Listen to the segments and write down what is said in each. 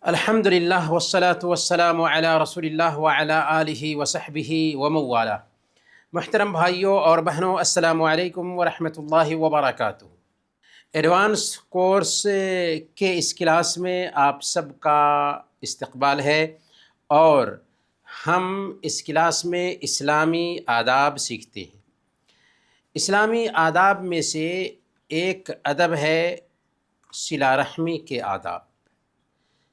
الحمدللہ والصلاة والسلام علی رسول اللہ وعلی آلہ وصحبہ وموالا۔ محترم بھائیوں اور بہنوں، السلام علیکم ورحمۃ اللہ وبرکاتہ۔ ایڈوانس کورس کے اس کلاس میں آپ سب کا استقبال ہے، اور ہم اس کلاس میں اسلامی آداب سیکھتے ہیں۔ اسلامی آداب میں سے ایک ادب ہے صلہ رحمی کے آداب۔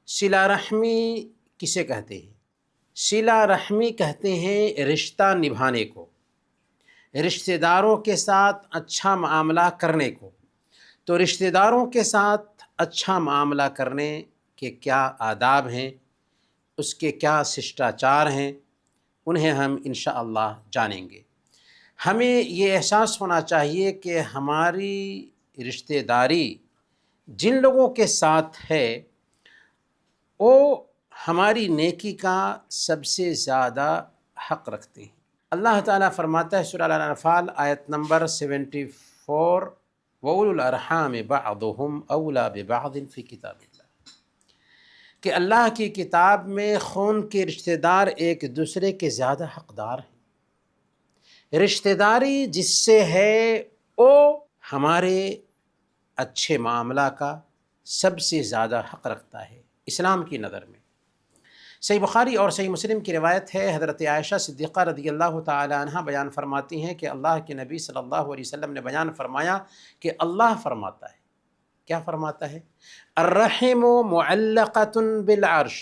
صلہ رحمی کسے کہتے ہیں؟ صلہ رحمی کہتے ہیں رشتہ نبھانے کو، رشتہ داروں کے ساتھ اچھا معاملہ کرنے کو۔ تو رشتہ داروں کے ساتھ اچھا معاملہ کرنے کے کیا آداب ہیں، اس کے کیا ششٹاچار ہیں، انہیں ہم انشاءاللہ جانیں گے۔ ہمیں یہ احساس ہونا چاہیے کہ ہماری رشتہ داری جن لوگوں کے ساتھ ہے وہ ہماری نیکی کا سب سے زیادہ حق رکھتے ہیں۔ اللہ تعالیٰ فرماتا ہے سورہ الانفال آیت نمبر 74، وَأُولُو الْأَرْحَامِ بَعْضُهُمْ أَوْلَى بِبَعْضٍ فِي کتاب اللہ، کہ اللہ کی کتاب میں خون کے رشتہ دار ایک دوسرے کے زیادہ حقدار ہیں۔ رشتہ داری جس سے ہے وہ ہمارے اچھے معاملہ کا سب سے زیادہ حق رکھتا ہے اسلام کی نظر میں۔ صحیح بخاری اور صحیح مسلم کی روایت ہے، حضرت عائشہ صدیقہ رضی اللہ تعالی عنہ بیان فرماتی ہیں کہ اللہ کے نبی صلی اللہ علیہ وسلم نے بیان فرمایا کہ اللہ فرماتا ہے، کیا فرماتا ہے؟ الرحم معلقۃ بالعرش،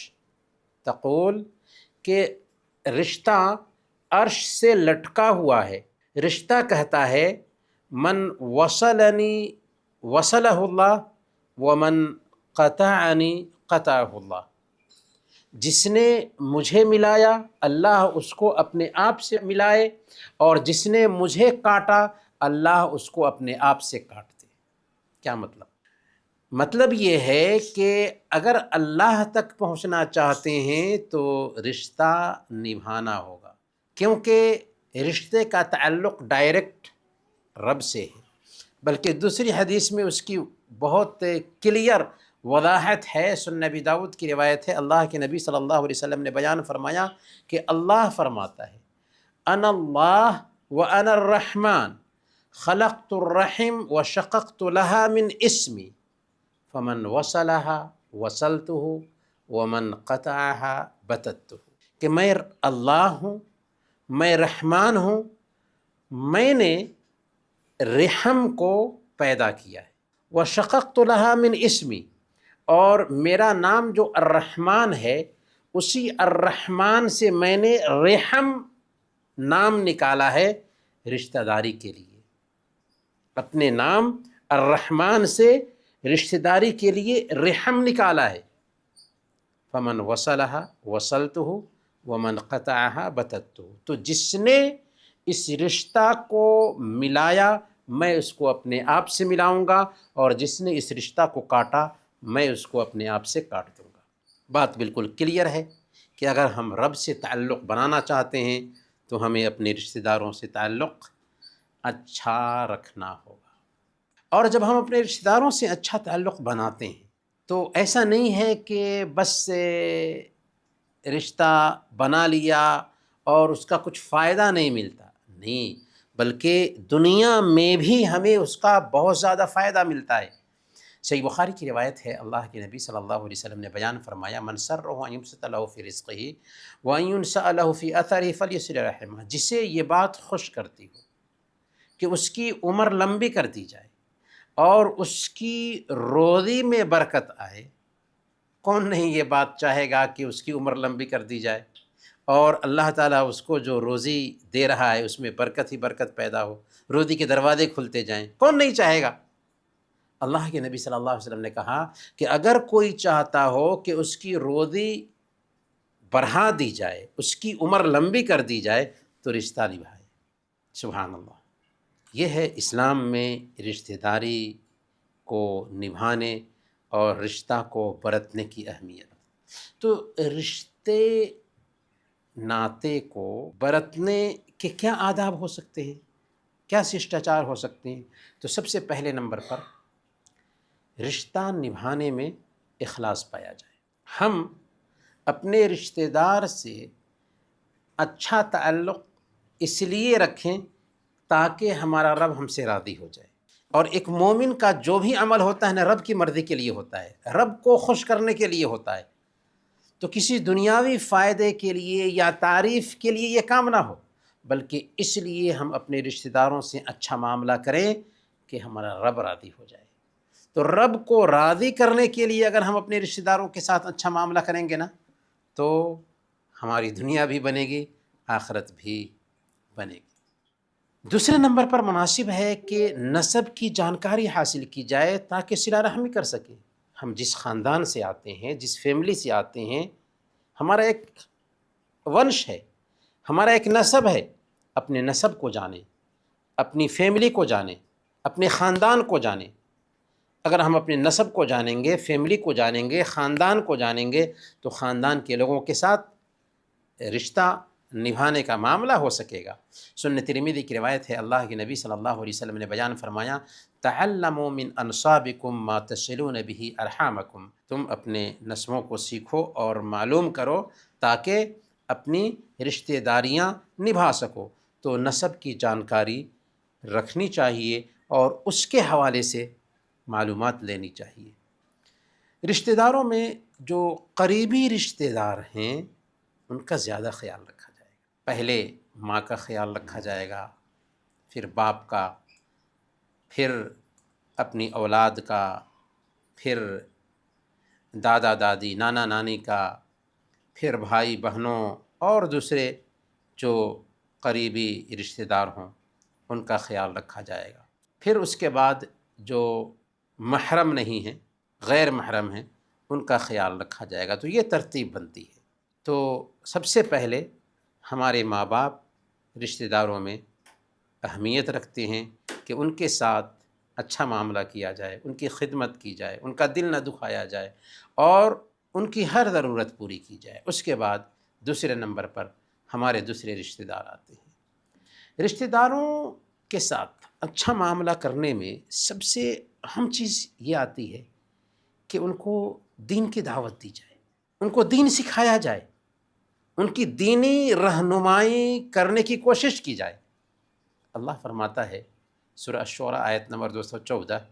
تقول کہ رشتہ عرش سے لٹکا ہوا ہے۔ رشتہ کہتا ہے من وصلنی وصلہ اللہ ومن قطعنی قطعہ اللہ، جس نے مجھے ملایا اللہ اس کو اپنے آپ سے ملائے، اور جس نے مجھے کاٹا اللہ اس کو اپنے آپ سے کاٹ دے۔ کیا مطلب؟ مطلب یہ ہے کہ اگر اللہ تک پہنچنا چاہتے ہیں تو رشتہ نبھانا ہوگا، کیونکہ رشتے کا تعلق ڈائریکٹ رب سے ہے۔ بلکہ دوسری حدیث میں اس کی بہت کلیئر وضاحت ہے، سنن ابی داؤد کی روایت ہے، اللہ کے نبی صلی اللہ علیہ وسلم نے بیان فرمایا کہ اللہ فرماتا ہے انا اللہ وانا الرحمن خلقت الرحم وشققت لها من اسمی فمن وصلها وصلته ومن قطعها بتته، کہ میں اللہ ہوں، میں رحمان ہوں، میں نے رحم کو پیدا کیا ہے، وشققت لها من اسمی، اور میرا نام جو الرحمن ہے اسی الرحمن سے میں نے رحم نام نکالا ہے رشتہ داری کے لیے۔ اپنے نام الرحمن سے رشتہ داری کے لیے رحم نکالا ہے۔ فمن وصلہ وصلتہ ومن قطعہ بتتہ، تو جس نے اس رشتہ کو ملایا میں اس کو اپنے آپ سے ملاؤں گا، اور جس نے اس رشتہ کو کاٹا میں اس کو اپنے آپ سے کاٹ دوں گا۔ بات بالکل کلیئر ہے کہ اگر ہم رب سے تعلق بنانا چاہتے ہیں تو ہمیں اپنے رشتہ داروں سے تعلق اچھا رکھنا ہوگا۔ اور جب ہم اپنے رشتہ داروں سے اچھا تعلق بناتے ہیں تو ایسا نہیں ہے کہ بس رشتہ بنا لیا اور اس کا کچھ فائدہ نہیں ملتا، نہیں، بلکہ دنیا میں بھی ہمیں اس کا بہت زیادہ فائدہ ملتا ہے۔ صحیح بخاری کی روایت ہے، اللہ کے نبی صلی اللہ علیہ وسلم نے بیان فرمایا من سرہ ان یبسط لہ فی رزقہ وان ینسأ لہ فی اثرہ فلیصل رحمہ، جسے یہ بات خوش کرتی ہو کہ اس کی عمر لمبی کر دی جائے اور اس کی روزی میں برکت آئے۔ کون نہیں یہ بات چاہے گا کہ اس کی عمر لمبی کر دی جائے اور اللہ تعالیٰ اس کو جو روزی دے رہا ہے اس میں برکت ہی برکت پیدا ہو، روزی کے دروازے کھلتے جائیں، کون نہیں چاہے گا؟ اللہ کے نبی صلی اللہ علیہ وسلم نے کہا کہ اگر کوئی چاہتا ہو کہ اس کی روزی بڑھا دی جائے، اس کی عمر لمبی کر دی جائے تو رشتہ نبھائے۔ سبحان اللہ، یہ ہے اسلام میں رشتہ داری کو نبھانے اور رشتہ کو برتنے کی اہمیت۔ تو رشتے ناطے کو برتنے کے کیا آداب ہو سکتے ہیں، کیا ششٹاچار ہو سکتے ہیں؟ تو سب سے پہلے نمبر پر رشتہ نبھانے میں اخلاص پایا جائے۔ ہم اپنے رشتہ دار سے اچھا تعلق اس لیے رکھیں تاکہ ہمارا رب ہم سے راضی ہو جائے. اور ایک مومن کا جو بھی عمل ہوتا ہے نا رب کی مرضی کے لیے ہوتا ہے، رب کو خوش کرنے کے لیے ہوتا ہے. تو کسی دنیاوی فائدے کے لیے یا تعریف کے لیے یہ کام نہ ہو، بلکہ اس لیے ہم اپنے رشتہ داروں سے اچھا معاملہ کریں کہ ہمارا رب راضی ہو جائے. تو رب کو راضی کرنے کے لیے اگر ہم اپنے رشتہ داروں کے ساتھ اچھا معاملہ کریں گے نا تو ہماری دنیا بھی بنے گی، آخرت بھی بنے گی. دوسرے نمبر پر مناسب ہے کہ نسب کی جانکاری حاصل کی جائے تاکہ صلہ رحمی کر سکیں. ہم جس خاندان سے آتے ہیں، جس فیملی سے آتے ہیں، ہمارا ایک ونش ہے، ہمارا ایک نسب ہے. اپنے نسب کو جانیں، اپنی فیملی کو جانیں، اپنے خاندان کو جانیں. اگر ہم اپنے نسب کو جانیں گے، فیملی کو جانیں گے، خاندان کو جانیں گے تو خاندان کے لوگوں کے ساتھ رشتہ نبھانے کا معاملہ ہو سکے گا. سنن ترمذی کی روایت ہے، اللہ کے نبی صلی اللہ علیہ وسلم نے بیان فرمایا، تعلموا من انصابکم ما تصلون به ارحامکم. تم اپنے نسبوں کو سیکھو اور معلوم کرو تاکہ اپنی رشتہ داریاں نبھا سکو. تو نسب کی جانکاری رکھنی چاہیے اور اس کے حوالے سے معلومات لینی چاہیے. رشتہ داروں میں جو قریبی رشتہ دار ہیں ان کا زیادہ خیال رکھا جائے گا. پہلے ماں کا خیال رکھا جائے گا، پھر باپ کا، پھر اپنی اولاد کا، پھر دادا دادی نانا نانی کا، پھر بھائی بہنوں اور دوسرے جو قریبی رشتہ دار ہوں ان کا خیال رکھا جائے گا. پھر اس کے بعد جو محرم نہیں ہیں، غیر محرم ہیں، ان کا خیال رکھا جائے گا. تو یہ ترتیب بنتی ہے. تو سب سے پہلے ہمارے ماں باپ رشتہ داروں میں اہمیت رکھتے ہیں کہ ان کے ساتھ اچھا معاملہ کیا جائے، ان کی خدمت کی جائے، ان کا دل نہ دکھایا جائے اور ان کی ہر ضرورت پوری کی جائے. اس کے بعد دوسرے نمبر پر ہمارے دوسرے رشتہ دار آتے ہیں. رشتہ داروں کے ساتھ اچھا معاملہ کرنے میں سب سے اہم چیز یہ آتی ہے کہ ان کو دین کی دعوت دی جائے، ان کو دین سکھایا جائے، ان کی دینی رہنمائی کرنے کی کوشش کی جائے. اللہ فرماتا ہے سورہ الشعراء آیت نمبر 214،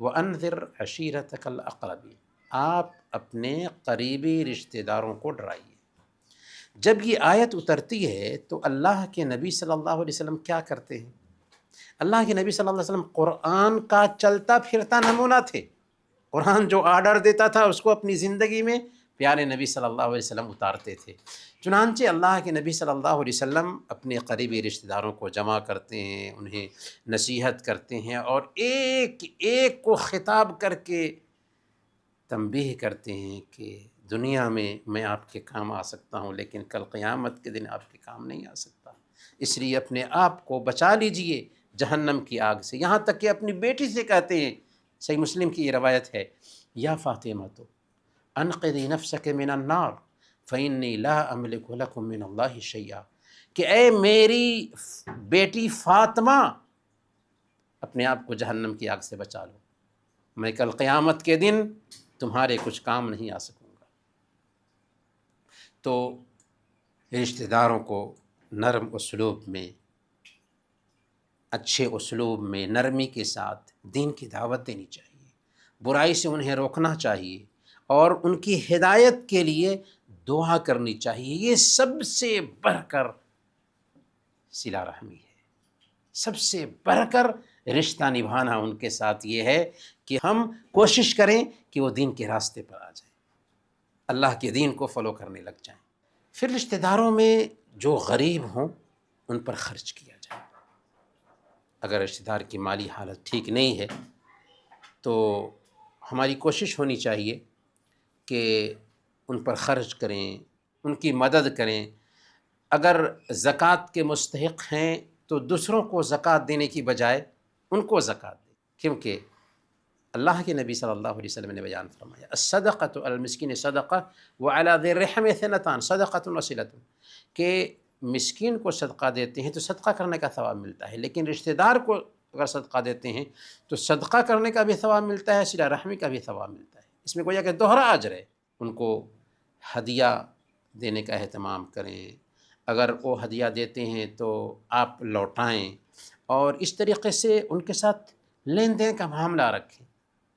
وَأَنذِرْ عَشِيرَتَكَ الْأَقْرَبِينَ. آپ اپنے قریبی رشتہ داروں کو ڈرائیے. جب یہ آیت اترتی ہے تو اللہ کے نبی صلی اللہ علیہ وسلم کیا کرتے ہیں؟ اللہ کے نبی صلی اللہ علیہ وسلم قرآن کا چلتا پھرتا نمونہ تھے. قرآن جو آرڈر دیتا تھا اس کو اپنی زندگی میں پیارے نبی صلی اللہ علیہ وسلم اتارتے تھے. چنانچہ اللہ کے نبی صلی اللہ علیہ وسلم اپنے قریبی رشتہ داروں کو جمع کرتے ہیں، انہیں نصیحت کرتے ہیں اور ایک ایک کو خطاب کر کے تنبیہ کرتے ہیں کہ دنیا میں آپ کے کام آ سکتا ہوں لیکن کل قیامت کے دن آپ کے کام نہیں آ سکتا. اس لیے اپنے آپ کو بچا لیجئے جہنم کی آگ سے. یہاں تک کہ اپنی بیٹی سے کہتے ہیں، صحیح مسلم کی یہ روایت ہے، یا فاطمہ تو انقذی نفسک من النار فإنی لا املک لکم من اللہ شیئا. کہ اے میری بیٹی فاطمہ اپنے آپ کو جہنم کی آگ سے بچا لو، میں کل قیامت کے دن تمہارے کچھ کام نہیں آ سکوں گا. تو رشتہ داروں کو نرم اسلوب میں، اچھے اسلوب میں، نرمی کے ساتھ دین کی دعوت دینی چاہیے، برائی سے انہیں روکنا چاہیے اور ان کی ہدایت کے لیے دعا کرنی چاہیے. یہ سب سے بڑھ کر صلہ رحمی ہے. سب سے بڑھ کر رشتہ نبھانا ان کے ساتھ یہ ہے کہ ہم کوشش کریں کہ وہ دین کے راستے پر آ جائیں، اللہ کے دین کو فالو کرنے لگ جائیں. پھر رشتہ داروں میں جو غریب ہوں ان پر خرچ کیا جائے. اگر رشتہ دار کی مالی حالت ٹھیک نہیں ہے تو ہماری کوشش ہونی چاہیے کہ ان پر خرچ کریں، ان کی مدد کریں. اگر زکوٰۃ کے مستحق ہیں تو دوسروں کو زکوٰۃ دینے کی بجائے ان کو زکوٰۃ دیں، کیونکہ اللہ کے نبی صلی اللہ علیہ وسلم نے بیان فرمایا، الصدقۃ علی المسکین صدقہ وعلی ذی الرحم اثنتان صدقۃ وصلۃ. کہ مسکین کو صدقہ دیتے ہیں تو صدقہ کرنے کا ثواب ملتا ہے، لیکن رشتہ دار کو اگر صدقہ دیتے ہیں تو صدقہ کرنے کا بھی ثواب ملتا ہے، صلہ رحمی کا بھی ثواب ملتا ہے. اس میں گویا کہ دوہرا اجر ہے. ان کو ہدیہ دینے کا اہتمام کریں، اگر وہ ہدیہ دیتے ہیں تو آپ لوٹائیں، اور اس طریقے سے ان کے ساتھ لین دین کا معاملہ رکھیں۔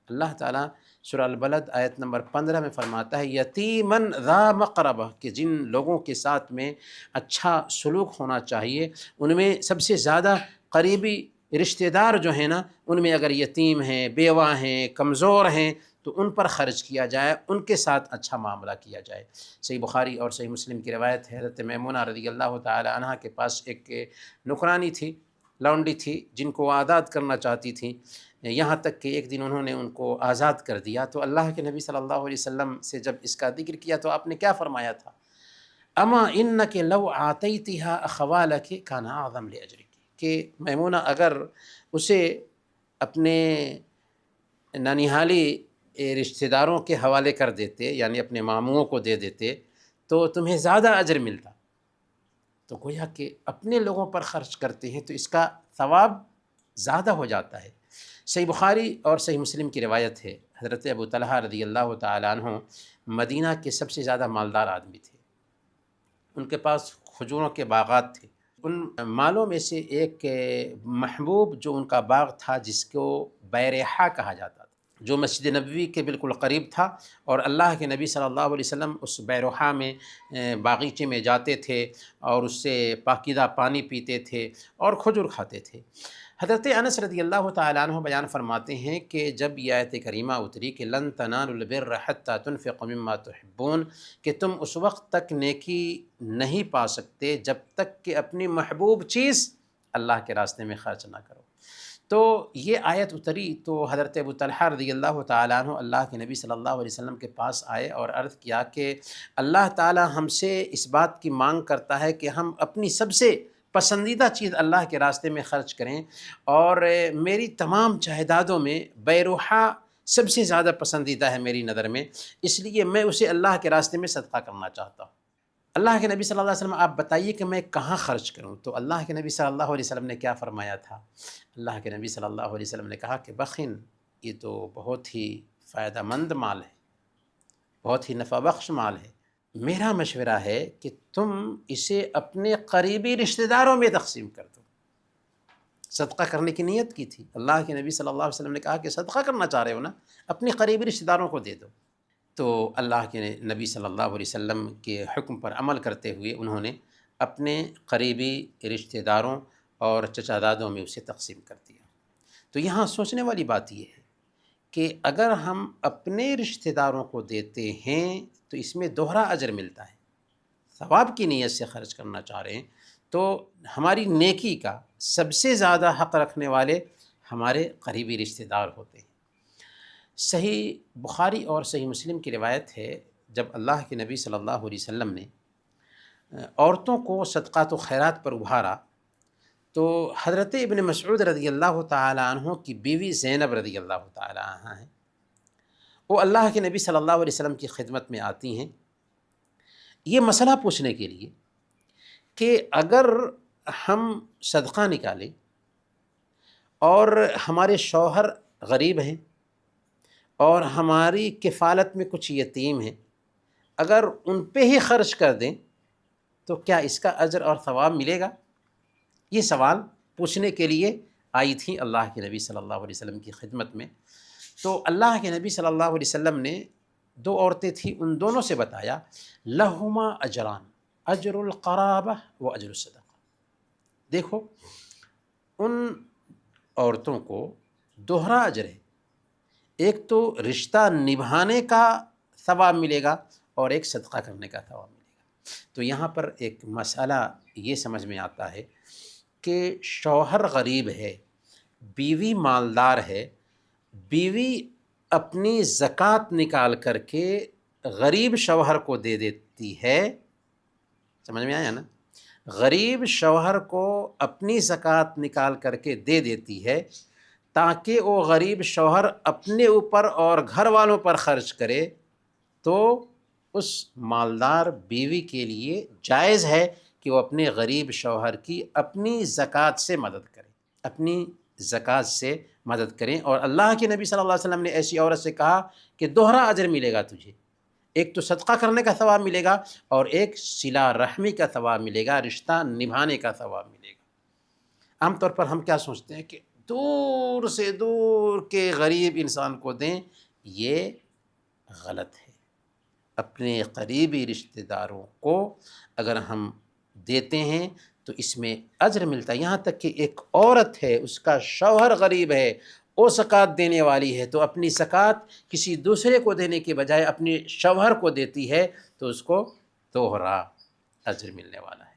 اللہ تعالیٰ سورہ البلد آیت نمبر 15 میں فرماتا ہے یتیماً ذا مقربہ، کہ جن لوگوں کے ساتھ میں اچھا سلوک ہونا چاہیے ان میں سب سے زیادہ قریبی رشتہ دار جو ہیں نا، ان میں اگر یتیم ہیں، بیوہ ہیں، کمزور ہیں، تو ان پر خرچ کیا جائے، ان کے ساتھ اچھا معاملہ کیا جائے۔ صحیح بخاری اور صحیح مسلم کی روایت ہے، حضرت میمونہ رضی اللہ تعالی عنہ کے پاس ایک نوکرانی تھی، لونڈی تھی، جن کو وہ آزاد کرنا چاہتی تھیں، یہاں تک کہ ایک دن انہوں نے ان کو آزاد کر دیا۔ تو اللہ کے نبی صلی اللہ علیہ وسلم سے جب اس کا ذکر کیا تو آپ نے کیا فرمایا تھا؟ اما انک لو آتیتھا اخوالک کان اعظم لاجرک، کہ میمونہ اگر اسے اپنے ننیحالی رشتہ داروں کے حوالے کر دیتے، یعنی اپنے ماموں کو دے دیتے، تو تمہیں زیادہ اجر ملتا۔ تو گویا کہ اپنے لوگوں پر خرچ کرتے ہیں تو اس کا ثواب زیادہ ہو جاتا ہے۔ صحیح بخاری اور صحیح مسلم کی روایت ہے، حضرت ابو طلحہ رضی اللہ تعالیٰ عنہ مدینہ کے سب سے زیادہ مالدار آدمی تھے، ان کے پاس کھجوروں کے باغات تھے۔ ان مالوں میں سے ایک محبوب جو ان کا باغ تھا جس کو بیرحا کہا جاتا تھا، جو مسجد نبوی کے بالکل قریب تھا، اور اللہ کے نبی صلی اللہ علیہ وسلم اس بیرحا میں باغیچے میں جاتے تھے اور اس سے پاکیزہ پانی پیتے تھے اور کھجور کھاتے تھے۔ حضرت انس رضی اللہ تعالیٰ عنہ بیان فرماتے ہیں کہ جب یہ آیت کریمہ اتری کہ لن تنالوا البر حتی تنفقوا مما تحبون، کہ تم اس وقت تک نیکی نہیں پا سکتے جب تک کہ اپنی محبوب چیز اللہ کے راستے میں خرچ نہ کرو، تو یہ آیت اتری تو حضرت ابو طلحہ رضی اللہ تعالیٰ عنہ اللہ کے نبی صلی اللہ علیہ وسلم کے پاس آئے اور عرض کیا کہ اللہ تعالیٰ ہم سے اس بات کی مانگ کرتا ہے کہ ہم اپنی سب سے پسندیدہ چیز اللہ کے راستے میں خرچ کریں، اور میری تمام جائیدادوں میں بیرحا سب سے زیادہ پسندیدہ ہے میری نظر میں، اس لیے میں اسے اللہ کے راستے میں صدقہ کرنا چاہتا ہوں۔ اللہ کے نبی صلی اللہ علیہ وسلم آپ بتائیے کہ میں کہاں خرچ کروں؟ تو اللہ کے نبی صلی اللہ علیہ وسلم نے کیا فرمایا تھا؟ اللہ کے نبی صلی اللہ علیہ وسلم نے کہا کہ بخن، یہ تو بہت ہی فائدہ مند مال ہے، بہت ہی نفع بخش مال ہے، میرا مشورہ ہے کہ تم اسے اپنے قریبی رشتہ داروں میں تقسیم کر دو۔ صدقہ کرنے کی نیت کی تھی، اللہ کے نبی صلی اللہ علیہ وسلم نے کہا کہ صدقہ کرنا چاہ رہے ہو نا، اپنے قریبی رشتہ داروں کو دے دو۔ تو اللہ کے نبی صلی اللہ علیہ وسلم کے حکم پر عمل کرتے ہوئے انہوں نے اپنے قریبی رشتہ داروں اور چچا دادوں میں اسے تقسیم کر دیا۔ تو یہاں سوچنے والی بات یہ ہے کہ اگر ہم اپنے رشتہ داروں کو دیتے ہیں تو اس میں دوہرا اجر ملتا ہے، ثواب کی نیت سے خرچ کرنا چاہ رہے ہیں تو ہماری نیکی کا سب سے زیادہ حق رکھنے والے ہمارے قریبی رشتہ دار ہوتے ہیں۔ صحیح بخاری اور صحیح مسلم کی روایت ہے، جب اللہ کے نبی صلی اللہ علیہ وسلم نے عورتوں کو صدقات و خیرات پر ابھارا تو حضرت ابن مسعود رضی اللہ تعالیٰ عنہ کی بیوی زینب رضی اللہ تعالیٰ عنہ ہیں، وہ اللہ کے نبی صلی اللہ علیہ وسلم کی خدمت میں آتی ہیں یہ مسئلہ پوچھنے کے لیے کہ اگر ہم صدقہ نکالیں اور ہمارے شوہر غریب ہیں اور ہماری کفالت میں کچھ یتیم ہیں، اگر ان پہ ہی خرچ کر دیں تو کیا اس کا اجر اور ثواب ملے گا؟ یہ سوال پوچھنے کے لیے آئی تھیں اللہ کے نبی صلی اللہ علیہ وسلم کی خدمت میں۔ تو اللہ کے نبی صلی اللہ علیہ وسلم نے دو عورتیں تھیں، ان دونوں سے بتایا لہما اجران، اجر القرابہ و اجر الصدقہ۔ دیکھو ان عورتوں کو دوہرا اجر ہے، ایک تو رشتہ نبھانے کا ثواب ملے گا اور ایک صدقہ کرنے کا ثواب ملے گا۔ تو یہاں پر ایک مسئلہ یہ سمجھ میں آتا ہے کہ شوہر غریب ہے، بیوی مالدار ہے، بیوی اپنی زکوٰۃ نکال کر کے غریب شوہر کو دے دیتی ہے، سمجھ میں آیا نا؟ غریب شوہر کو اپنی زکوٰۃ نکال کر کے دے دیتی ہے تاکہ وہ غریب شوہر اپنے اوپر اور گھر والوں پر خرچ کرے، تو اس مالدار بیوی کے لیے جائز ہے کہ وہ اپنے غریب شوہر کی اپنی زکوٰۃ سے مدد کرے، اپنی زکوٰۃ سے مدد کریں۔ اور اللہ کے نبی صلی اللہ علیہ وسلم نے ایسی عورت سے کہا کہ دوہرا اجر ملے گا تجھے، ایک تو صدقہ کرنے کا ثواب ملے گا اور ایک صلہ رحمی کا ثواب ملے گا، رشتہ نبھانے کا ثواب ملے گا۔ عام طور پر ہم کیا سوچتے ہیں کہ دور سے دور کے غریب انسان کو دیں، یہ غلط ہے۔ اپنے قریبی رشتہ داروں کو اگر ہم دیتے ہیں تو اس میں اجر ملتا ہے۔ یہاں تک کہ ایک عورت ہے، اس کا شوہر غریب ہے، وہ زکوٰۃ دینے والی ہے، تو اپنی زکوٰۃ کسی دوسرے کو دینے کے بجائے اپنے شوہر کو دیتی ہے تو اس کو دوہرا اجر ملنے والا ہے۔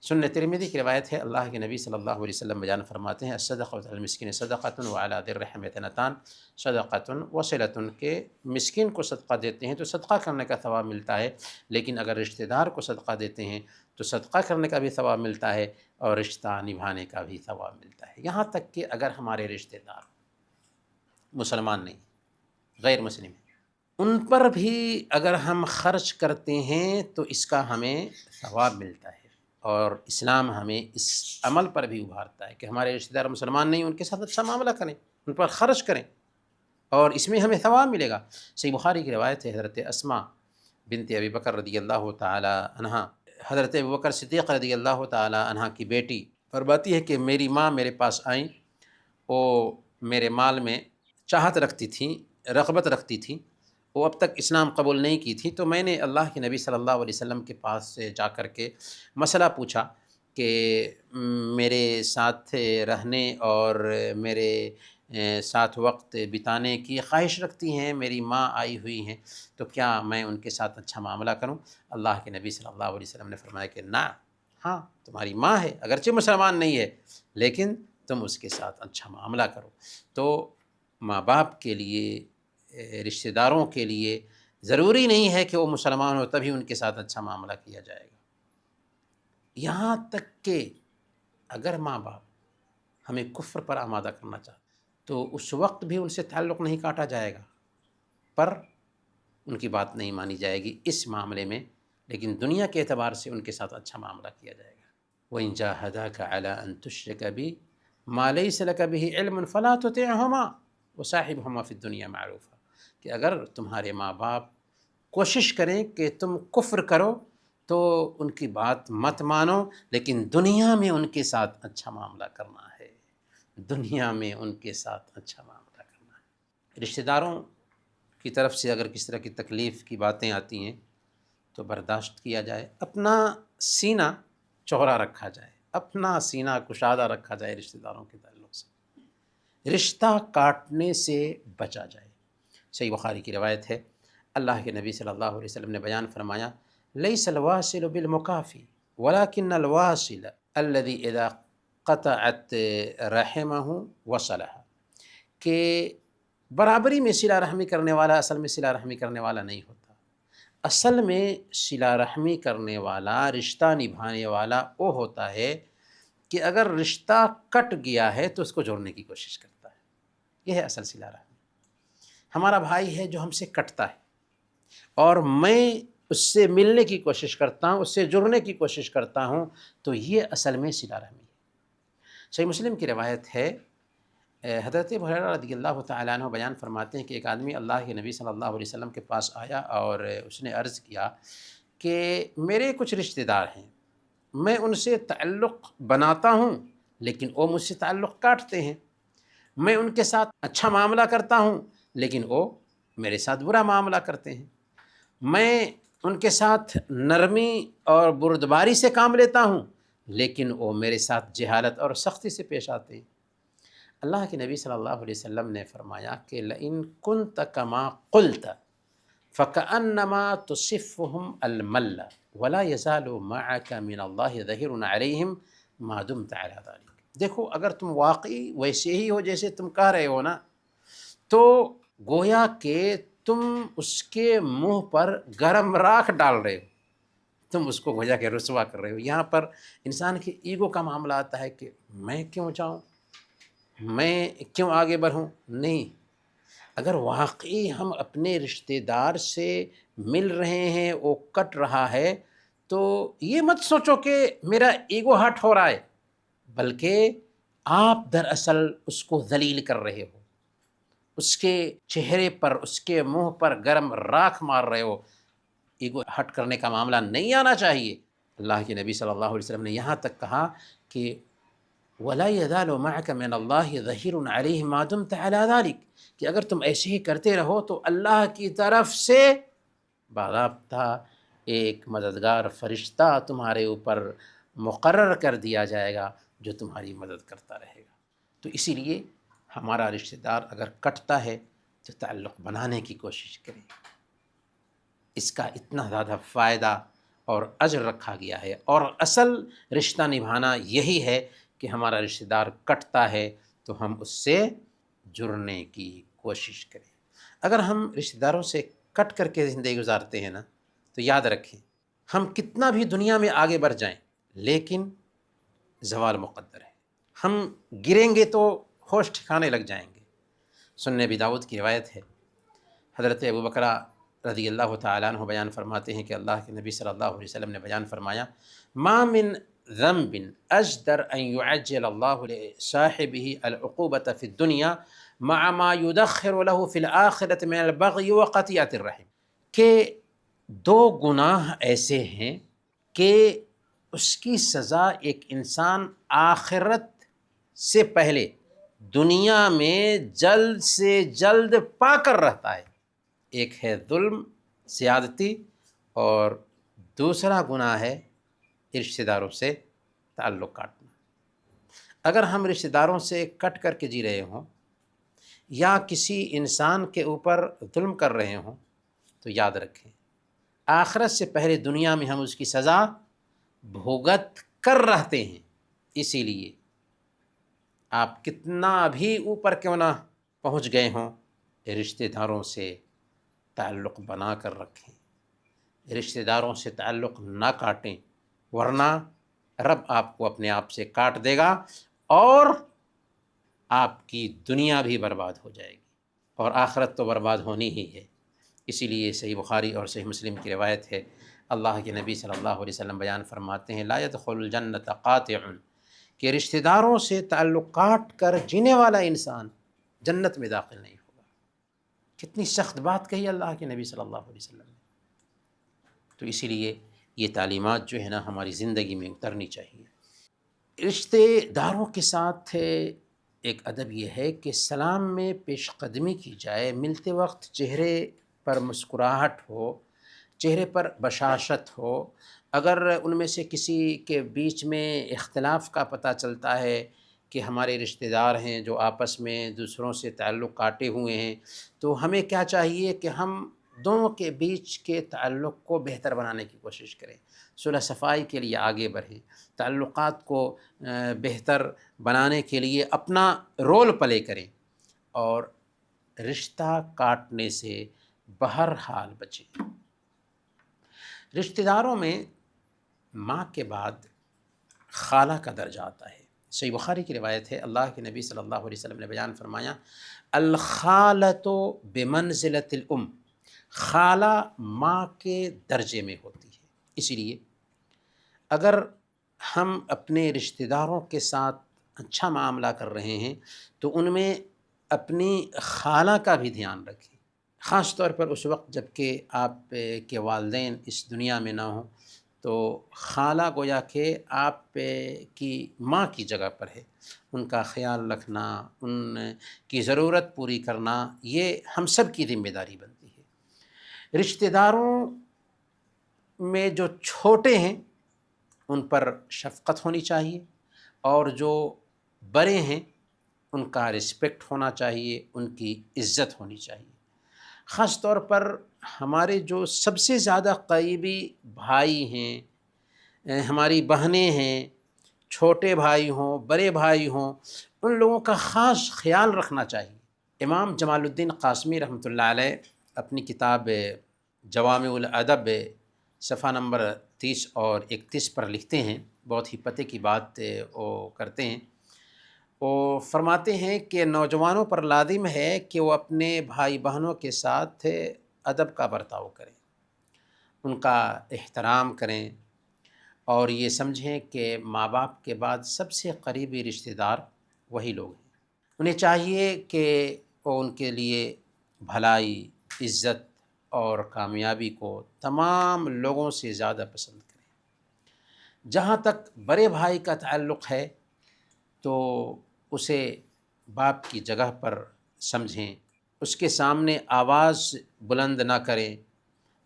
سنن ترمذی کی روایت ہے، اللہ کے نبی صلی اللہ علیہ وسلم بیان فرماتے ہیں، الصدقۃ علی المسکین صدقۃ وعلی ذی الرحم اثنتان صدقۃ وصلۃ، کہ مسکین کو صدقہ دیتے ہیں تو صدقہ کرنے کا ثواب ملتا ہے، لیکن اگر رشتہ دار کو صدقہ دیتے ہیں تو صدقہ کرنے کا بھی ثواب ملتا ہے اور رشتہ نبھانے کا بھی ثواب ملتا ہے۔ یہاں تک کہ اگر ہمارے رشتہ دار مسلمان نہیں، غیر مسلم ہیں، ان پر بھی اگر ہم خرچ کرتے ہیں تو اس کا ہمیں ثواب ملتا ہے، اور اسلام ہمیں اس عمل پر بھی ابھارتا ہے کہ ہمارے رشتہ دار مسلمان نہیں، ان کے ساتھ اچھا معاملہ کریں، ان پر خرچ کریں، اور اس میں ہمیں ثواب ملے گا۔ صحیح بخاری کی روایت ہے، حضرت اسماء بنت ابی بکر رضی اللہ تعالی عنہ، حضرت ابو بکر صدیق رضی اللہ تعالی عنہ کی بیٹی فرماتی ہے کہ میری ماں میرے پاس آئیں، وہ میرے مال میں چاہت رکھتی تھیں، رغبت رکھتی تھیں، وہ اب تک اسلام قبول نہیں کی تھی، تو میں نے اللہ کے نبی صلی اللہ علیہ وسلم کے پاس سے جا کر کے مسئلہ پوچھا کہ میرے ساتھ رہنے اور میرے ساتھ وقت بتانے کی خواہش رکھتی ہیں، میری ماں آئی ہوئی ہیں، تو کیا میں ان کے ساتھ اچھا معاملہ کروں؟ اللہ کے نبی صلی اللہ علیہ وسلم نے فرمایا کہ نہ، ہاں تمہاری ماں ہے، اگرچہ مسلمان نہیں ہے لیکن تم اس کے ساتھ اچھا معاملہ کرو۔ تو ماں باپ کے لیے، رشتہ داروں کے لیے ضروری نہیں ہے کہ وہ مسلمان ہو تبھی ان کے ساتھ اچھا معاملہ کیا جائے گا۔ یہاں تک کہ اگر ماں باپ ہمیں کفر پر آمادہ کرنا چاہتے تو اس وقت بھی ان سے تعلق نہیں کاٹا جائے گا، پر ان کی بات نہیں مانی جائے گی اس معاملے میں، لیکن دنیا کے اعتبار سے ان کے ساتھ اچھا معاملہ کیا جائے گا۔ وَإِن جَاهَدَاكَ عَلَىٰ أَن تُشْرِكَ بِي مَا لَيْسَ لَكَ بِهِ عِلْمٌ فَلَا تُطِعْهُمَا وَصَاحِبْهُمَا فِي الدُّنْيَا مَعْرُوفًا، کہ اگر تمہارے ماں باپ کوشش کریں کہ تم کفر کرو تو ان کی بات مت مانو، لیکن دنیا میں ان کے ساتھ اچھا معاملہ کرنا ہے، دنیا میں ان کے ساتھ اچھا معاملہ کرنا ہے۔ رشتہ داروں کی طرف سے اگر کس طرح کی تکلیف کی باتیں آتی ہیں تو برداشت کیا جائے، اپنا سینہ چوڑا رکھا جائے، اپنا سینہ کشادہ رکھا جائے، رشتہ داروں کے تعلق سے رشتہ کاٹنے سے بچا جائے۔ صحیح بخاری کی روایت ہے، اللہ کے نبی صلی اللہ علیہ وسلم نے بیان فرمایا، لیس الواصل بالمکافی ولکن الواصل الذی اذا قطعت رحمہ وصلہ، کہ برابری میں صلہ رحمی کرنے والا اصل میں صلہ رحمی کرنے والا نہیں ہوتا، اصل میں صلہ رحمی کرنے والا، رشتہ نبھانے والا وہ ہوتا ہے کہ اگر رشتہ کٹ گیا ہے تو اس کو جوڑنے کی کوشش کرتا ہے، یہ ہے اصل صلہ رحمی۔ ہمارا بھائی ہے جو ہم سے کٹتا ہے اور میں اس سے ملنے کی کوشش کرتا ہوں، اس سے جڑنے کی کوشش کرتا ہوں، تو یہ اصل میں صلہ رحمی ہے۔ صحیح مسلم کی روایت ہے، حضرت ابو ہریرہ رضی اللہ تعالیٰ عنہ بیان فرماتے ہیں کہ ایک آدمی اللہ کے نبی صلی اللہ علیہ وسلم کے پاس آیا اور اس نے عرض کیا کہ میرے کچھ رشتہ دار ہیں، میں ان سے تعلق بناتا ہوں لیکن وہ مجھ سے تعلق کاٹتے ہیں، میں ان کے ساتھ اچھا معاملہ کرتا ہوں لیکن وہ میرے ساتھ برا معاملہ کرتے ہیں، میں ان کے ساتھ نرمی اور بردباری سے کام لیتا ہوں لیکن وہ میرے ساتھ جہالت اور سختی سے پیش آتے ہیں۔ اللہ کے نبی صلی اللہ علیہ وسلم نے فرمایا کہ لئن كنت كما قلت فكأنما تصفهم المل ولا يزال معك من الله ظهير عليهم ما دمت على ذلك۔ دیکھو اگر تم واقعی ویسے ہی ہو جیسے تم کہہ رہے ہو نا، تو گویا کہ تم اس کے منہ پر گرم راکھ ڈال رہے ہو، تم اس کو گویا کہ رسوا کر رہے ہو۔ یہاں پر انسان کے ایگو کا معاملہ آتا ہے کہ میں کیوں جاؤں، میں کیوں آگے بڑھوں؟ نہیں، اگر واقعی ہم اپنے رشتہ دار سے مل رہے ہیں، وہ کٹ رہا ہے، تو یہ مت سوچو کہ میرا ایگو ہرٹ ہو رہا ہے، بلکہ آپ دراصل اس کو ذلیل کر رہے ہو، اس کے چہرے پر، اس کے منہ پر گرم راکھ مار رہے ہو، ایگو ہٹ کرنے کا معاملہ نہیں آنا چاہیے۔ اللہ کے نبی صلی اللہ علیہ وسلم نے یہاں تک کہا کہ وَلَا يَزَالُ مَعَكَ مِنَ اللَّهِ ظَهِيرٌ عَلَيْهِ مَا دُمْتَ عَلَى ذَلِكَ، کہ اگر تم ایسے ہی کرتے رہو تو اللہ کی طرف سے باضابطہ ایک مددگار فرشتہ تمہارے اوپر مقرر کر دیا جائے گا جو تمہاری مدد کرتا رہے گا۔ تو اسی لیے ہمارا رشتہ دار اگر کٹتا ہے تو تعلق بنانے کی کوشش کریں، اس کا اتنا زیادہ فائدہ اور اجر رکھا گیا ہے، اور اصل رشتہ نبھانا یہی ہے کہ ہمارا رشتہ دار کٹتا ہے تو ہم اس سے جڑنے کی کوشش کریں۔ اگر ہم رشتہ داروں سے کٹ کر کے زندگی گزارتے ہیں نا، تو یاد رکھیں ہم کتنا بھی دنیا میں آگے بڑھ جائیں لیکن زوال مقدر ہے، ہم گریں گے تو ہوش ٹھکانے لگ جائیں گے۔ سنن ابی داؤد کی روایت ہے، حضرت ابو بکرہ رضی اللہ تعالیٰ عنہ بیان فرماتے ہیں کہ اللہ کے نبی صلی اللہ علیہ وسلم نے بیان فرمایا ما من ذنب اجدر ان يعجل الله لصاحبه العقوبة في الدنيا مع ما يدخر له في الآخرة من البغي وقطيعة الرحم، کہ دو گناہ ایسے ہیں کہ اس کی سزا ایک انسان آخرت سے پہلے دنیا میں جلد سے جلد پا کر رہتا ہے۔ ایک ہے ظلم، زیادتی، اور دوسرا گناہ ہے رشتہ داروں سے تعلق کاٹنا۔ اگر ہم رشتہ داروں سے کٹ کر کے جی رہے ہوں یا کسی انسان کے اوپر ظلم کر رہے ہوں تو یاد رکھیں آخرت سے پہلے دنیا میں ہم اس کی سزا بھگت کر رہتے ہیں۔ اسی لیے آپ کتنا بھی اوپر کیوں نہ پہنچ گئے ہوں، رشتہ داروں سے تعلق بنا کر رکھیں، رشتہ داروں سے تعلق نہ کاٹیں، ورنہ رب آپ کو اپنے آپ سے کاٹ دے گا اور آپ کی دنیا بھی برباد ہو جائے گی اور آخرت تو برباد ہونی ہی ہے۔ اسی لیے صحیح بخاری اور صحیح مسلم کی روایت ہے، اللہ کے نبی صلی اللہ علیہ وسلم بیان فرماتے ہیں لا يدخل الجنت قاطع، کہ رشتہ داروں سے تعلق کاٹ کر جینے والا انسان جنت میں داخل نہیں ہوگا۔ کتنی سخت بات کہی اللہ کے نبی صلی اللہ علیہ وسلم نے۔ تو اسی لیے یہ تعلیمات جو ہے نا ہماری زندگی میں اترنی چاہیے۔ رشتہ داروں کے ساتھ ایک ادب یہ ہے کہ سلام میں پیش قدمی کی جائے، ملتے وقت چہرے پر مسکراہٹ ہو، چہرے پر بشاشت ہو۔ اگر ان میں سے کسی کے بیچ میں اختلاف کا پتہ چلتا ہے کہ ہمارے رشتہ دار ہیں جو آپس میں دوسروں سے تعلق کاٹے ہوئے ہیں، تو ہمیں کیا چاہیے کہ ہم دونوں کے بیچ کے تعلق کو بہتر بنانے کی کوشش کریں، صلح صفائی کے لیے آگے بڑھیں، تعلقات کو بہتر بنانے کے لیے اپنا رول پلے کریں، اور رشتہ کاٹنے سے بہرحال بچیں۔ رشتہ داروں میں ماں کے بعد خالہ کا درجہ آتا ہے۔ صحیح بخاری کی روایت ہے، اللہ کے نبی صلی اللہ علیہ وسلم نے بیان فرمایا الخالۃ بمنزلۃ الام، خالہ ماں کے درجے میں ہوتی ہے۔ اسی لیے اگر ہم اپنے رشتہ داروں کے ساتھ اچھا معاملہ کر رہے ہیں تو ان میں اپنی خالہ کا بھی دھیان رکھیں، خاص طور پر اس وقت جب کہ آپ کے والدین اس دنیا میں نہ ہوں، تو خالہ گویا کہ آپ کی ماں کی جگہ پر ہے، ان کا خیال رکھنا، ان کی ضرورت پوری کرنا، یہ ہم سب کی ذمہ داری بنتی ہے۔ رشتہ داروں میں جو چھوٹے ہیں ان پر شفقت ہونی چاہیے، اور جو بڑے ہیں ان کا رسپیکٹ ہونا چاہیے، ان کی عزت ہونی چاہیے۔ خاص طور پر ہمارے جو سب سے زیادہ قریبی بھائی ہیں، ہماری بہنیں ہیں، چھوٹے بھائی ہوں، بڑے بھائی ہوں، ان لوگوں کا خاص خیال رکھنا چاہیے۔ امام جمال الدین قاسمی رحمۃ اللہ علیہ اپنی کتاب جوامع الادب صفحہ نمبر 30 اور 31 پر لکھتے ہیں، بہت ہی پتے کی بات وہ کرتے ہیں۔ وہ فرماتے ہیں کہ نوجوانوں پر لازم ہے کہ وہ اپنے بھائی بہنوں کے ساتھ ادب کا برتاؤ کریں، ان کا احترام کریں، اور یہ سمجھیں کہ ماں باپ کے بعد سب سے قریبی رشتہ دار وہی لوگ ہیں۔ انہیں چاہیے کہ اور ان کے لیے بھلائی، عزت اور کامیابی کو تمام لوگوں سے زیادہ پسند کریں۔ جہاں تک بڑے بھائی کا تعلق ہے تو اسے باپ کی جگہ پر سمجھیں، اس کے سامنے آواز بلند نہ کریں،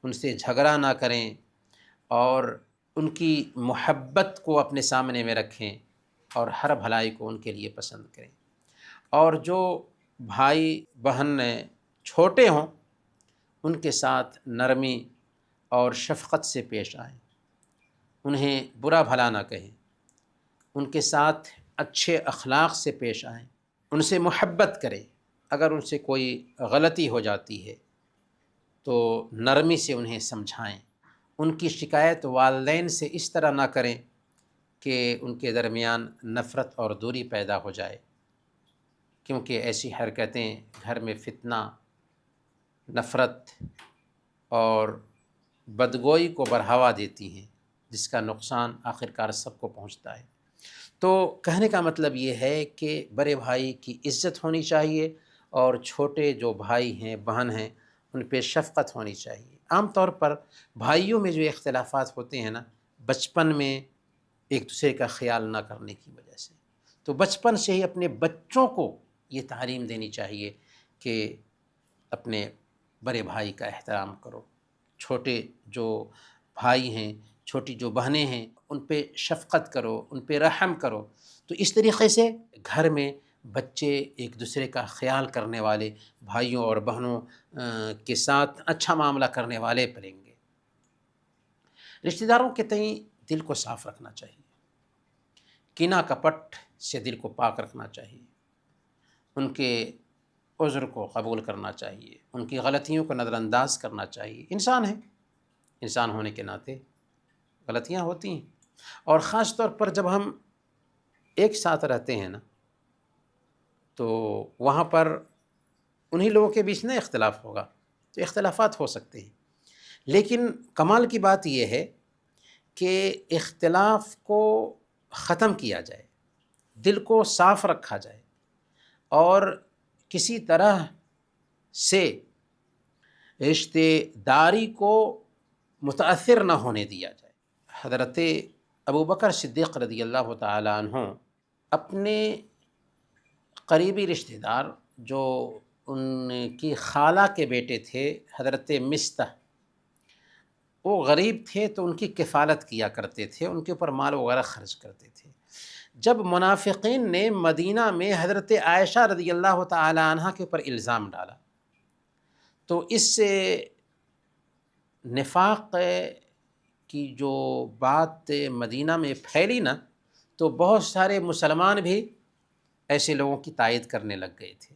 ان سے جھگڑا نہ کریں اور ان کی محبت کو اپنے سامنے میں رکھیں اور ہر بھلائی کو ان کے لیے پسند کریں۔ اور جو بھائی بہن چھوٹے ہوں ان کے ساتھ نرمی اور شفقت سے پیش آئیں، انہیں برا بھلا نہ کہیں، ان کے ساتھ اچھے اخلاق سے پیش آئیں، ان سے محبت کریں۔ اگر ان سے کوئی غلطی ہو جاتی ہے تو نرمی سے انہیں سمجھائیں۔ ان کی شکایت والدین سے اس طرح نہ کریں کہ ان کے درمیان نفرت اور دوری پیدا ہو جائے، کیونکہ ایسی حرکتیں گھر میں فتنہ، نفرت اور بدگوئی کو بڑھاوا دیتی ہیں، جس کا نقصان آخرکار سب کو پہنچتا ہے۔ تو کہنے کا مطلب یہ ہے کہ بڑے بھائی کی عزت ہونی چاہیے اور چھوٹے جو بھائی ہیں بہن ہیں ان پہ شفقت ہونی چاہیے۔ عام طور پر بھائیوں میں جو اختلافات ہوتے ہیں نا، بچپن میں ایک دوسرے کا خیال نہ کرنے کی وجہ سے، تو بچپن سے ہی اپنے بچوں کو یہ تعلیم دینی چاہیے کہ اپنے بڑے بھائی کا احترام کرو، چھوٹے جو بھائی ہیں، چھوٹی جو بہنیں ہیں ان پہ شفقت کرو، ان پہ رحم کرو۔ تو اس طریقے سے گھر میں بچے ایک دوسرے کا خیال کرنے والے، بھائیوں اور بہنوں کے ساتھ اچھا معاملہ کرنے والے پلیں گے۔ رشتہ داروں کے تئیں دل کو صاف رکھنا چاہیے، کینہ کپٹ سے دل کو پاک رکھنا چاہیے، ان کے عذر کو قبول کرنا چاہیے، ان کی غلطیوں کو نظر انداز کرنا چاہیے۔ انسان ہیں، انسان ہونے کے ناطے غلطیاں ہوتی ہیں، اور خاص طور پر جب ہم ایک ساتھ رہتے ہیں نا تو وہاں پر انہی لوگوں کے بیچ نہ اختلاف ہوگا، تو اختلافات ہو سکتے ہیں، لیکن کمال کی بات یہ ہے کہ اختلاف کو ختم کیا جائے، دل کو صاف رکھا جائے اور کسی طرح سے رشتے داری کو متاثر نہ ہونے دیا جائے۔ حضرت ابوبکر صدیق رضی اللہ تعالیٰ عنہ اپنے قریبی رشتہ دار جو ان کی خالہ کے بیٹے تھے، حضرت مصطح، وہ غریب تھے تو ان کی کفالت کیا کرتے تھے، ان کے اوپر مال وغیرہ خرچ کرتے تھے۔ جب منافقین نے مدینہ میں حضرت عائشہ رضی اللہ تعالی عنہ کے اوپر الزام ڈالا تو اس سے نفاق کی جو بات مدینہ میں پھیلی نا، تو بہت سارے مسلمان بھی ایسے لوگوں کی تائید کرنے لگ گئے تھے۔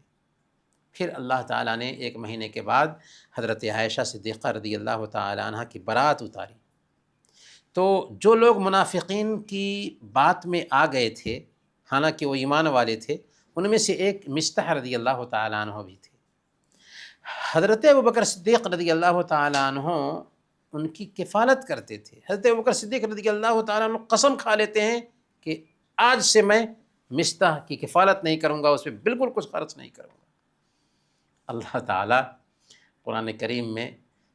پھر اللہ تعالیٰ نے 1 مہینے کے بعد حضرت عائشہ صدیقہ رضی اللہ تعالی عنہ کی برات اتاری۔ تو جو لوگ منافقین کی بات میں آ گئے تھے، حالانکہ وہ ایمان والے تھے، ان میں سے ایک مصطح رضی اللہ تعالی عنہ بھی تھے۔ حضرت ابوبکر صدیق رضی اللہ تعالی عنہ ان کی کفالت کرتے تھے۔ حضرت ابوبکر صدیق رضی اللہ تعالی عنہ قسم کھا لیتے ہیں کہ آج سے میں مصطح کی کفالت نہیں کروں گا، اس پہ بالکل کچھ خرچ نہیں کروں گا۔ اللہ تعالیٰ قرآن کریم میں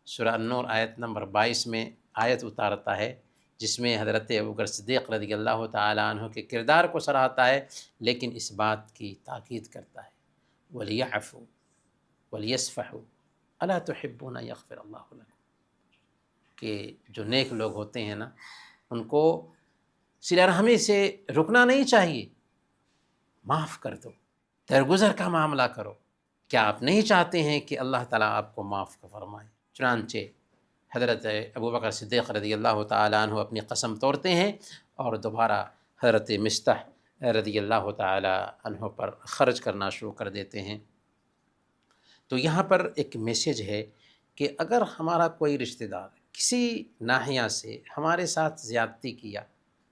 سورہ النور آیت نمبر 22 میں آیت اتارتا ہے جس میں حضرت ابوبکر صدیق رضی اللہ تعالی عنہ کے کردار کو سراہتا ہے، لیکن اس بات کی تاکید کرتا ہے وَلْيَعْفُوا وَلْيَصْفَحُوا أَلَا تُحِبُّونَ يَغْفِرَ اللَّهُ لَكُمْ، کہ جو نیک لوگ ہوتے ہیں نا ان کو صلہ رحمی سے رکنا نہیں چاہیے، معاف کر دو، درگزر کا معاملہ کرو۔ کیا آپ نہیں چاہتے ہیں کہ اللہ تعالیٰ آپ کو معاف فرمائے؟ چنانچہ حضرت ابوبکر صدیق رضی اللہ تعالیٰ عنہ اپنی قسم توڑتے ہیں اور دوبارہ حضرت مصطح رضی اللہ تعالیٰ عنہ پر خرچ کرنا شروع کر دیتے ہیں۔ تو یہاں پر ایک میسیج ہے کہ اگر ہمارا کوئی رشتہ دار کسی ناحیہ سے ہمارے ساتھ زیادتی کیا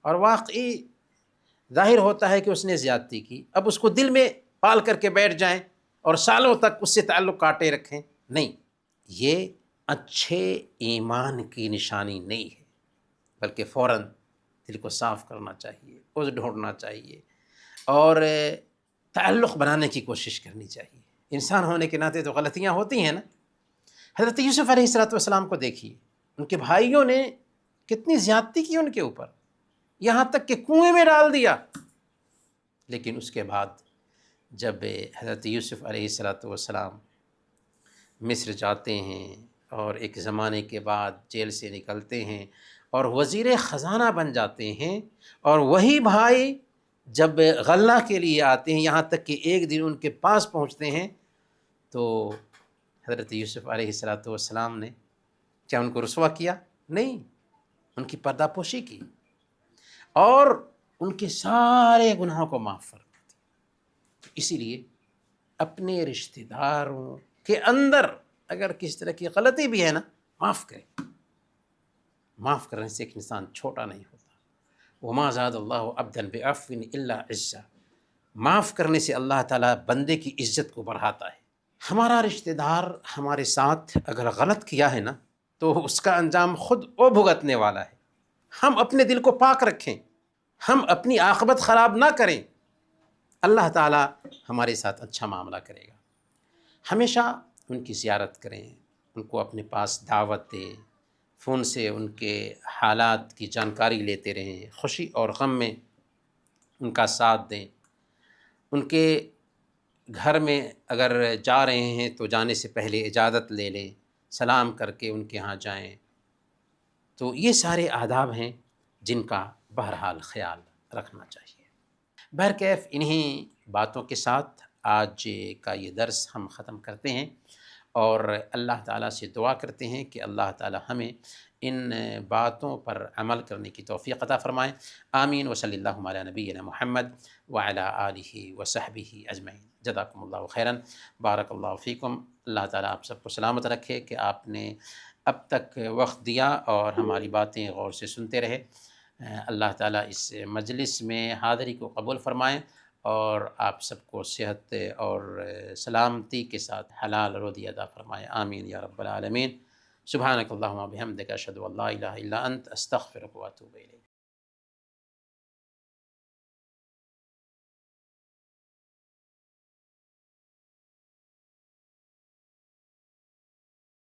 اور واقعی ظاہر ہوتا ہے کہ اس نے زیادتی کی، اب اس کو دل میں پال کر کے بیٹھ جائیں اور سالوں تک اس سے تعلق کاٹے رکھیں، نہیں، یہ اچھے ایمان کی نشانی نہیں ہے، بلکہ فوراً دل کو صاف کرنا چاہیے، عذر ڈھونڈنا چاہیے اور تعلق بنانے کی کوشش کرنی چاہیے۔ انسان ہونے کے ناطے تو غلطیاں ہوتی ہیں نا۔ حضرت یوسف علیہ السلام کو دیکھیے، ان کے بھائیوں نے کتنی زیادتی کی ان کے اوپر، یہاں تک کہ کنویں میں ڈال دیا۔ لیکن اس کے بعد جب حضرت یوسف علیہ السلام مصر جاتے ہیں اور ایک زمانے کے بعد جیل سے نکلتے ہیں اور وزیر خزانہ بن جاتے ہیں، اور وہی بھائی جب غلہ کے لیے آتے ہیں، یہاں تک کہ ایک دن ان کے پاس پہنچتے ہیں، تو حضرت یوسف علیہ السلام نے کیا ان کو رسوا کیا؟ نہیں، ان کی پردہ پوشی کی اور ان کے سارے گناہوں کو معاف کر دی۔ اسی لیے اپنے رشتہ داروں کے اندر اگر کس طرح کی غلطی بھی ہے نا، معاف کریں۔ معاف کرنے سے ایک انسان چھوٹا نہیں ہوتا۔ وما زاد اللہ عبدا بعفو الا عزا، معاف کرنے سے اللہ تعالیٰ بندے کی عزت کو بڑھاتا ہے۔ ہمارا رشتہ دار ہمارے ساتھ اگر غلط کیا ہے نا، تو اس کا انجام خود وہ بھگتنے والا ہے۔ ہم اپنے دل کو پاک رکھیں، ہم اپنی عاقبت خراب نہ کریں، اللہ تعالیٰ ہمارے ساتھ اچھا معاملہ کرے گا۔ ہمیشہ ان کی زیارت کریں، ان کو اپنے پاس دعوت دیں، فون سے ان کے حالات کی جانکاری لیتے رہیں، خوشی اور غم میں ان کا ساتھ دیں۔ ان کے گھر میں اگر جا رہے ہیں تو جانے سے پہلے اجازت لے لیں، سلام کر کے ان کے ہاں جائیں۔ تو یہ سارے آداب ہیں جن کا بہرحال خیال رکھنا چاہیے۔ بہرکیف انہی باتوں کے ساتھ آج کا یہ درس ہم ختم کرتے ہیں، اور اللہ تعالیٰ سے دعا کرتے ہیں کہ اللہ تعالیٰ ہمیں ان باتوں پر عمل کرنے کی توفیق عطا فرمائے۔ آمین۔ وصلی اللہ علی نبینا محمد وعلی آلہ وصحبہ اجمعین۔ جزاکم اللہ خیراً، بارک اللہ فیکم۔ اللہ تعالیٰ آپ سب کو سلامت رکھے کہ آپ نے اب تک وقت دیا اور ہماری باتیں غور سے سنتے رہے۔ اللہ تعالیٰ اس مجلس میں حاضری کو قبول فرمائیں اور آپ سب کو صحت اور سلامتی کے ساتھ حلال روزی عطا فرمائے۔ آمین یا رب العالمین۔ سبحانک اللہم و بحمدک، اشہد ان لا الہ الا انت، استغفرک و اتوب الیک۔